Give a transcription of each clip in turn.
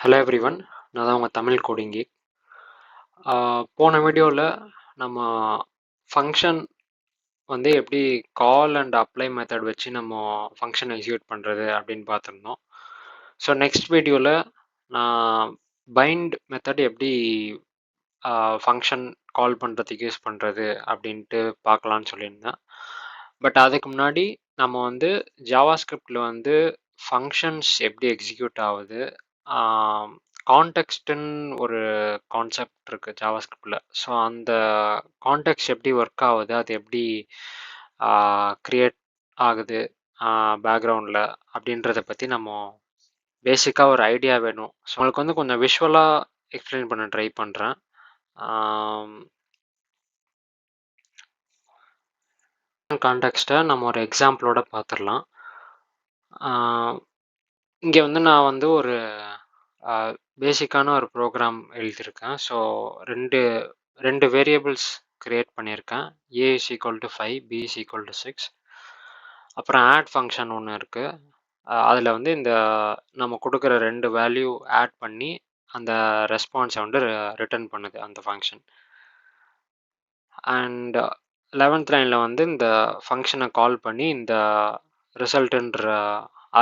Hello everyone, நான் தான் உங்கள் தமிழ் கோடிங் கீக். போன வீடியோவில் நம்ம ஃபங்க்ஷன் வந்து எப்படி கால் அண்ட் அப்ளை மெத்தட் வச்சு நம்ம ஃபங்க்ஷன் எக்ஸிக்யூட் பண்ணுறது அப்படின்னு பார்த்துருந்தோம். ஸோ நெக்ஸ்ட் வீடியோவில் நான் பைண்ட் மெத்தட் எப்படி ஃபங்க்ஷன் கால் பண்ணுறதுக்கு யூஸ் பண்ணுறது அப்படின்ட்டு பார்க்கலான்னு சொல்லியிருந்தேன். பட் அதுக்கு முன்னாடி நம்ம வந்து ஜாவாஸ்கிரிப்டில் வந்து ஃபங்க்ஷன்ஸ் எப்படி எக்ஸிக்யூட் ஆகுது, கான்டெக்ஸ்ட்டுன்னு ஒரு கான்செப்ட் இருக்குது ஜாவாஸ்கிரிப்டில். ஸோ அந்த கான்டெக்ஸ்ட் எப்படி ஒர்க் ஆகுது, அது எப்படி க்ரியேட் ஆகுது பேக்ரவுண்டில் அப்படின்றத பற்றி நம்ம பேசிக்காக ஒரு ஐடியா வேணும். ஸோ உங்களுக்கு வந்து கொஞ்சம் விஷுவலாக எக்ஸ்பிளைன் பண்ண ட்ரை பண்ணுறேன். கான்டெக்ஸ்ட்டை நம்ம ஒரு எக்ஸாம்பிளோட பார்த்துடலாம். இங்கே வந்து நான் வந்து ஒரு பேசிக்கான ஒரு ப்ரோக்ராம் எழுதியிருக்கேன். ஸோ ரெண்டு வேரியபிள்ஸ் க்ரியேட் பண்ணியிருக்கேன். a is equal to 5, b is equal to 6. அப்புறம் ஆட் ஃபங்க்ஷன் ஒன்று இருக்குது. அதில் வந்து இந்த நம்ம கொடுக்குற ரெண்டு வேல்யூ ஆட் பண்ணி அந்த ரெஸ்பான்ஸை வந்து ரிட்டர்ன் பண்ணுது அந்த ஃபங்க்ஷன். அண்ட் 11th லைனில் வந்து இந்த ஃபங்க்ஷனை கால் பண்ணி இந்த ரிசல்ட்டுன்ற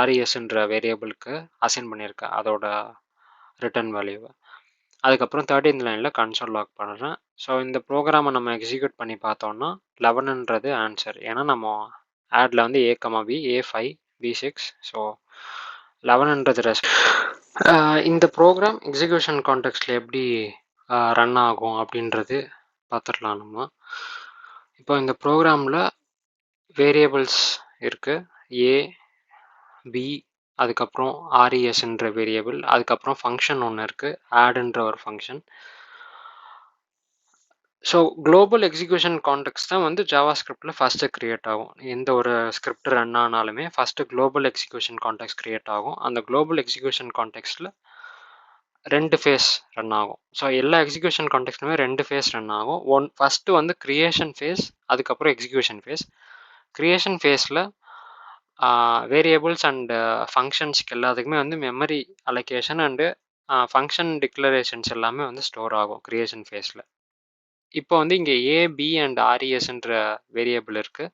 RESன்ற வேரியபிளுக்கு அசைன் பண்ணியிருக்கேன் அதோட ரிட்டர்ன் வேல்யூவை. அதுக்கப்புறம் 13th லைனில் கன்சோல் லாக் பண்ணுறேன். ஸோ இந்த ப்ரோக்ராமை நம்ம எக்ஸிக்யூட் பண்ணி பார்த்தோன்னா 11ன்றது ஆன்சர். ஏன்னா நம்ம ஆடில் வந்து a, b, a5, b6. So 11ன்றது இந்த ப்ரோக்ராம் எக்ஸிக்யூஷன் கான்டெக்ஸ்டில் எப்படி ரன் ஆகும் அப்படின்றது பார்த்துடலாம் நம்ம. இப்போ இந்த ப்ரோக்ராமில் வேரியபிள்ஸ் இருக்குது, a, b, அதுக்கப்புறம் RESன்ற வேரியபிள், அதுக்கப்புறம் ஃபங்க்ஷன் ஒன்று இருக்குது, ஆடுன்ற ஒரு function. So global execution context தான் வந்து ஜாவாஸ்கிரிப்டில் ஃபஸ்ட்டு க்ரியேட் ஆகும். எந்த ஒரு ஸ்கிரிப்ட் ரன் ஆனாலுமே first global execution context create ஆகும். அந்த குளோபல் எக்ஸிக்யூஷன் கான்டெக்ஸ்டில் ரெண்டு ஃபேஸ் ரன் ஆகும். ஸோ எல்லா எக்ஸிக்யூஷன் கான்டெக்ஸ்ட்டுமே ரெண்டு ஃபேஸ் ரன் ஆகும். ஃபஸ்ட்டு வந்து க்ரியேஷன் ஃபேஸ், அதுக்கப்புறம் எக்ஸிக்யூஷன் ஃபேஸ். க்ரியேஷன் ஃபேஸில் வேரியபிள்ஸ் அண்டு ஃபங்க்ஷன்ஸ்க்கு எல்லாத்துக்குமே வந்து memory allocation and function declarations எல்லாமே வந்து ஸ்டோர் ஆகும் க்ரியேஷன் ஃபேஸில். இப்போ வந்து இங்கே a, b அண்ட் RESன்ற வேரியபிள் இருக்குது.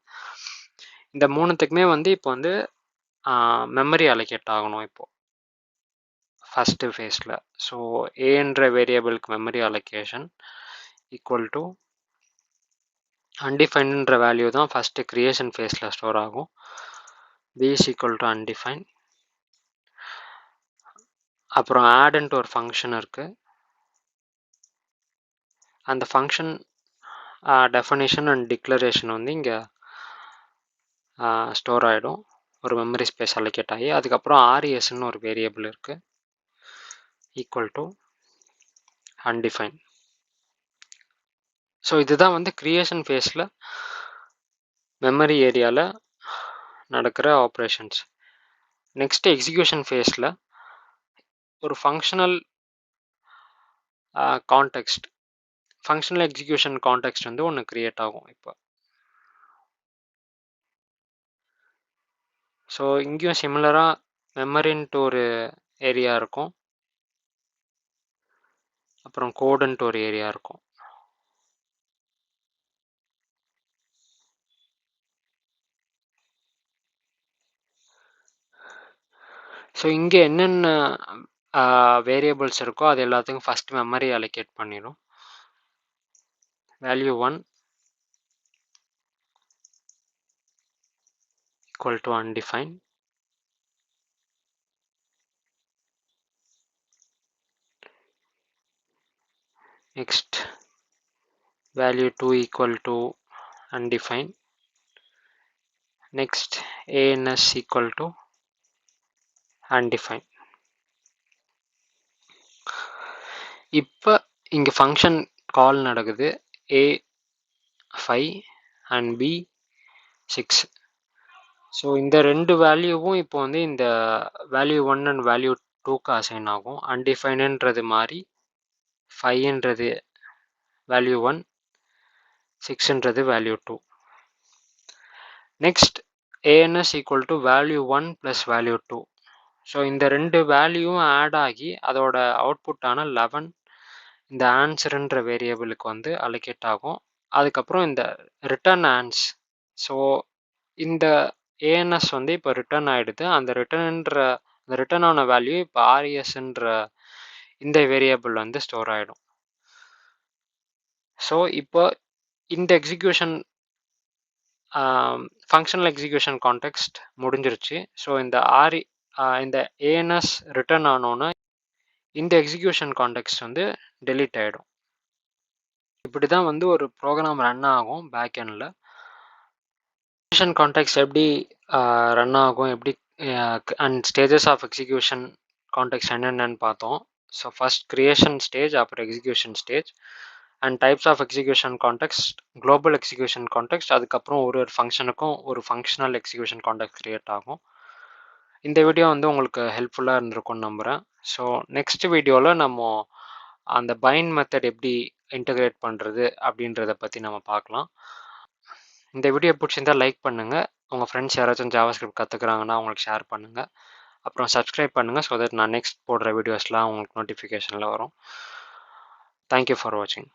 இந்த மூணுத்துக்குமே வந்து இப்போ வந்து மெமரி அலோகேட் ஆகணும் இப்போது ஃபஸ்ட்டு ஃபேஸில். ஸோ ஏன்ற வேரியபிளுக்கு மெமரி அலோகேஷன் ஈக்குவல் டு அன்டிஃபைன்ன்ற வேல்யூ தான் ஃபஸ்ட்டு க்ரியேஷன் ஃபேஸில் ஸ்டோர் ஆகும். b is equal to undefined. அப்புறம் ஆடுன்ட்டு ஒரு ஃபங்க்ஷன் இருக்குது. அந்த ஃபங்க்ஷன் டெஃபனிஷன் அண்ட் டிக்ளரேஷன் வந்து இங்கே ஸ்டோர் ஆகிடும், ஒரு மெமரி ஸ்பேஸ் அலோகேட் ஆகி. அதுக்கப்புறம் RESன்னு ஒரு வேரியபிள் இருக்குது, ஈக்குவல் டு அன்டிஃபைன். ஸோ இதுதான் வந்து க்ரியேஷன் ஃபேஸில் மெமரி ஏரியாவில் நடக்கிற ஆப்ரேஷன்ஸ். நெக்ஸ்ட்டு எக்ஸிக்யூஷன் ஃபேஸில் ஒரு functional context, functional execution context வந்து ஒன்று க்ரியேட் ஆகும் இப்போ. ஸோ இங்கேயும் சிமிலராக மெமரின்ட்டு ஒரு ஏரியா இருக்கும், அப்புறம் கோடுன்ட்டு ஒரு ஏரியா இருக்கும். ஸோ இங்கே என்னென்ன வேரியபிள்ஸ் இருக்கோ அது எல்லாத்துக்கும் ஃபஸ்ட் மெமரி அலோகேட் பண்ணிடும். Value 1 equal to undefine. Next value 2 equal to undefined. Next ANS equal to undefined. இப்போ இங்கே ஃபங்க்ஷன் கால் நடக்குது, A5 and B6. ஸோ இந்த ரெண்டு வேல்யூவும் இப்போ வந்து இந்த வேல்யூ 1 அண்ட் வேல்யூ 2க்கு அசைன் ஆகும். அன்டிஃபைனுன்றது மாதிரி 5ன்றது வேல்யூ 1, 6ன்றது value 2. Next ANS equal to value 1 plus value 2. So இந்த 2 வேல்யூவும் ஆட் ஆகி அதோட அவுட்புட்டான 11 இந்த ஆன்சருன்ற வேரியபிளுக்கு வந்து அலோகேட் ஆகும். அதுக்கப்புறம் இந்த ரிட்டர்ன் ஆன்ஸ். ஸோ இந்த ஏஎன்எஸ் வந்து இப்போ ரிட்டர்ன் ஆகிடுது. அந்த ரிட்டர்ன் ஆன வேல்யூ இப்போ ஆர்இஎஸ்ன்ற இந்த வேரியபிள் வந்து ஸ்டோர் ஆகிடும். ஸோ இப்போ இந்த எக்ஸிக்யூஷன் ஃபங்க்ஷனல் எக்ஸிக்யூஷன் கான்டெக்ஸ்ட் முடிஞ்சிருச்சு. ஸோ இந்த ஏஎன்எஸ் ரிட்டர்ன் ஆனோன்னா இந்த எக்ஸிக்யூஷன் கான்டெக்ஸ்ட் வந்து டெலீட் ஆகிடும். இப்படி தான் வந்து ஒரு ப்ரோக்ராம் ரன் ஆகும் பேக் எண்டில். எக்ஸிக்யூஷன் கான்டெக்ஸ்ட் எப்படி ரன் ஆகும், எப்படி and stages of execution context என்னென்னு பார்த்தோம். ஸோ ஃபர்ஸ்ட் கிரியேஷன் ஸ்டேஜ், அப்புறம் execution stage, and types of execution context, global execution context, அதுக்கப்புறம் ஒரு ஃபங்க்ஷனுக்கும் ஒரு ஃபங்க்ஷனல் எக்ஸிக்யூஷன் கான்டெக்ஸ்ட் கிரியேட் ஆகும். இந்த வீடியோ வந்து உங்களுக்கு ஹெல்ப்ஃபுல்லாக இருந்திருக்கும்னு நம்புகிறேன். ஸோ நெக்ஸ்ட் வீடியோவில் நம்ம அந்த பைண்ட் மெத்தட் எப்படி இன்டகிரேட் பண்ணுறது அப்படின்றத பற்றி நம்ம பார்க்கலாம். இந்த வீடியோ பிடிச்சிருந்தா லைக் பண்ணுங்கள். உங்கள் ஃப்ரெண்ட்ஸ் யாராச்சும் ஜாவாஸ்கிரிப்ட் கற்றுக்குறாங்கன்னா அவங்களுக்கு ஷேர் பண்ணுங்கள். அப்புறம் சப்ஸ்கிரைப் பண்ணுங்கள். ஸோ தட் நான் நெக்ஸ்ட் போடுற வீடியோஸ்லாம் உங்களுக்கு நோட்டிஃபிகேஷனில் வரும். தேங்க்யூ ஃபார் வாட்சிங்.